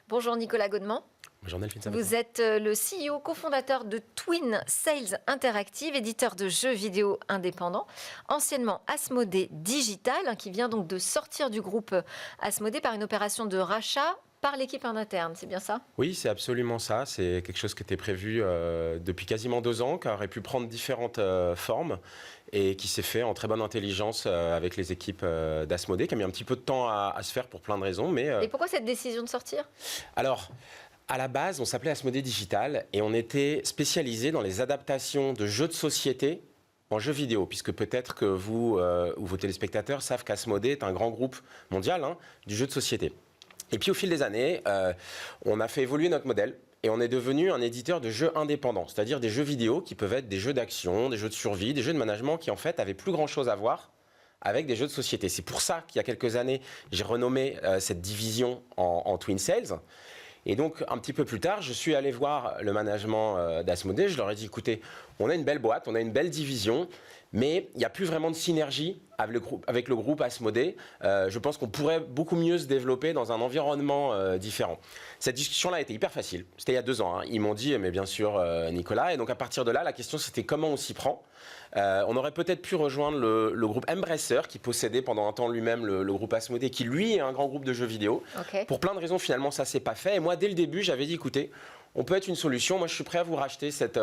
Bonjour Nicolas Godement. Bonjour Delphine. Vous êtes le CEO, cofondateur de Twin Sales Interactive, éditeur de jeux vidéo indépendants, anciennement Asmodée Digital, qui vient donc de sortir du groupe Asmodée par une opération de rachat par l'équipe en interne, c'est bien ça? Oui, c'est absolument ça. C'est quelque chose qui était prévu depuis quasiment 2 ans, qui aurait pu prendre différentes formes et qui s'est fait en très bonne intelligence avec les équipes d'Asmodée, qui a mis un petit peu de temps à se faire pour plein de raisons. Et pourquoi cette décision de sortir? Alors, à la base, on s'appelait Asmodée Digital et on était spécialisé dans les adaptations de jeux de société en jeux vidéo, puisque peut-être que vous ou vos téléspectateurs savent qu'Asmodée est un grand groupe mondial du jeu de société. Et puis au fil des années, on a fait évoluer notre modèle et on est devenu un éditeur de jeux indépendants, c'est-à-dire des jeux vidéo qui peuvent être des jeux d'action, des jeux de survie, des jeux de management qui en fait avaient plus grand-chose à voir avec des jeux de société. C'est pour ça qu'il y a quelques années, j'ai renommé cette division en Twin Sales. Et donc, un petit peu plus tard, je suis allé voir le management d'Asmodée. Je leur ai dit, écoutez, on a une belle boîte, on a une belle division, mais il n'y a plus vraiment de synergie avec le groupe Asmodée. Je pense qu'on pourrait beaucoup mieux se développer dans un environnement différent. Cette discussion-là a été hyper facile. C'était il y a 2 ans. Ils m'ont dit, mais bien sûr, Nicolas. Et donc, à partir de là, la question, c'était comment on s'y prend. On aurait peut-être pu rejoindre le groupe Embracer, qui possédait pendant un temps lui-même le groupe Asmodée, qui lui est un grand groupe de jeux vidéo. Okay. Pour plein de raisons, finalement, ça s'est pas fait. Et moi, dès le début, j'avais dit, écoutez, on peut être une solution. Moi, je suis prêt à vous racheter cette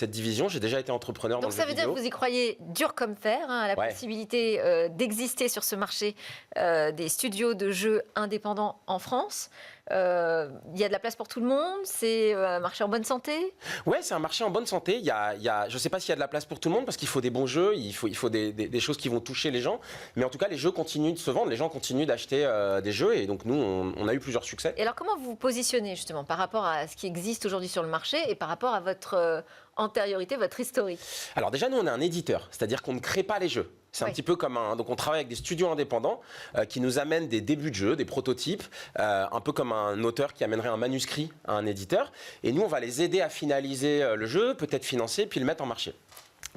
division. J'ai déjà été entrepreneur dans le jeu vidéo. Donc, ça veut dire que vous y croyez dur comme fer, à la possibilité d'exister sur ce marché des studios de jeux indépendants en France. Il y a de la place pour tout le monde, c'est un marché en bonne santé? Ouais, c'est un marché en bonne santé. Je ne sais pas s'il y a de la place pour tout le monde parce qu'il faut des bons jeux, il faut des choses qui vont toucher les gens. Mais en tout cas, les jeux continuent de se vendre, les gens continuent d'acheter des jeux et donc nous, on a eu plusieurs succès. Et alors, comment vous vous positionnez justement par rapport à ce qui existe aujourd'hui sur le marché et par rapport à votre antériorité, votre historique? Alors déjà, nous, on est un éditeur, c'est-à-dire qu'on ne crée pas les jeux. C'est un petit peu comme donc on travaille avec des studios indépendants qui nous amènent des débuts de jeux, des prototypes, un peu comme un auteur qui amènerait un manuscrit à un éditeur. Et nous, on va les aider à finaliser le jeu, peut-être financer, puis le mettre en marché.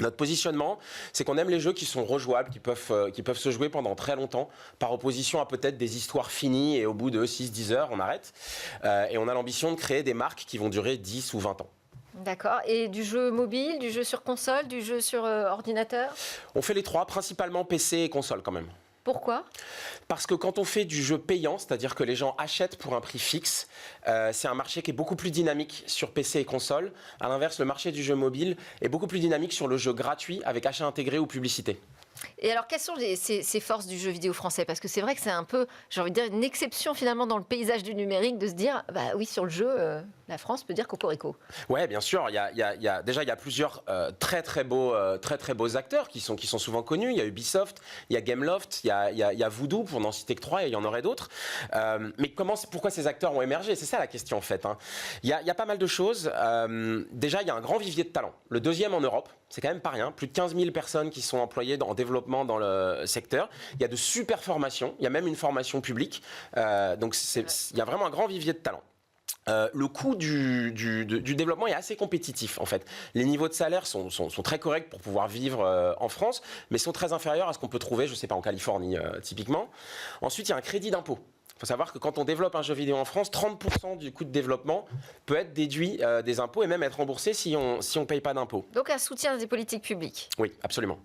Notre positionnement, c'est qu'on aime les jeux qui sont rejouables, qui peuvent se jouer pendant très longtemps, par opposition à peut-être des histoires finies et au bout de 6-10 heures, on arrête. Et on a l'ambition de créer des marques qui vont durer 10 ou 20 ans. D'accord. Et du jeu mobile, du jeu sur console, du jeu sur ordinateur? On fait les 3, principalement PC et console quand même. Pourquoi? Parce que quand on fait du jeu payant, c'est-à-dire que les gens achètent pour un prix fixe, c'est un marché qui est beaucoup plus dynamique sur PC et console. À l'inverse, le marché du jeu mobile est beaucoup plus dynamique sur le jeu gratuit avec achat intégré ou publicité. Et alors, quelles sont ces forces du jeu vidéo français? Parce que c'est vrai que c'est un peu, j'ai envie de dire, une exception finalement dans le paysage du numérique de se dire, bah oui, sur le jeu, la France peut dire cocorico. Ouais, bien sûr. Déjà, il y a plusieurs très beaux acteurs qui sont souvent connus. Il y a Ubisoft, il y a Gameloft, il y a Voodoo, pour n'en citer que 3, et il y en aurait d'autres. Mais pourquoi ces acteurs ont émergé? C'est ça la question en fait. Il y a pas mal de choses. Déjà, il y a un grand vivier de talent. Le 2e en Europe, c'est quand même pas rien. Plus de 15 000 personnes qui sont employées en développement dans le secteur. Il y a de super formations. Il y a même une formation publique. Donc, il y a vraiment un grand vivier de talent. Le coût du développement est assez compétitif en fait. Les niveaux de salaire sont très corrects pour pouvoir vivre en France, mais sont très inférieurs à ce qu'on peut trouver, je sais pas, en Californie typiquement. Ensuite, il y a un crédit d'impôt. Il faut savoir que quand on développe un jeu vidéo en France, 30% du coût de développement peut être déduit des impôts et même être remboursé si on paye pas d'impôts. Donc un soutien des politiques publiques. Oui, absolument.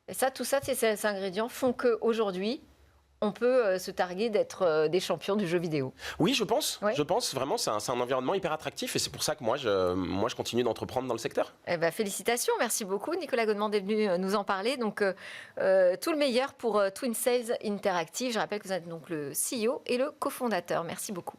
Et tout ça, ces ingrédients font qu'aujourd'hui, on peut se targuer d'être des champions du jeu vidéo. Oui, je pense. Ouais. Je pense vraiment, c'est un environnement hyper attractif et c'est pour ça que moi, je continue d'entreprendre dans le secteur. Eh ben, félicitations, merci beaucoup. Nicolas Godement est venu nous en parler. Donc, tout le meilleur pour Twin Sales Interactive. Je rappelle que vous êtes donc le CEO et le cofondateur. Merci beaucoup.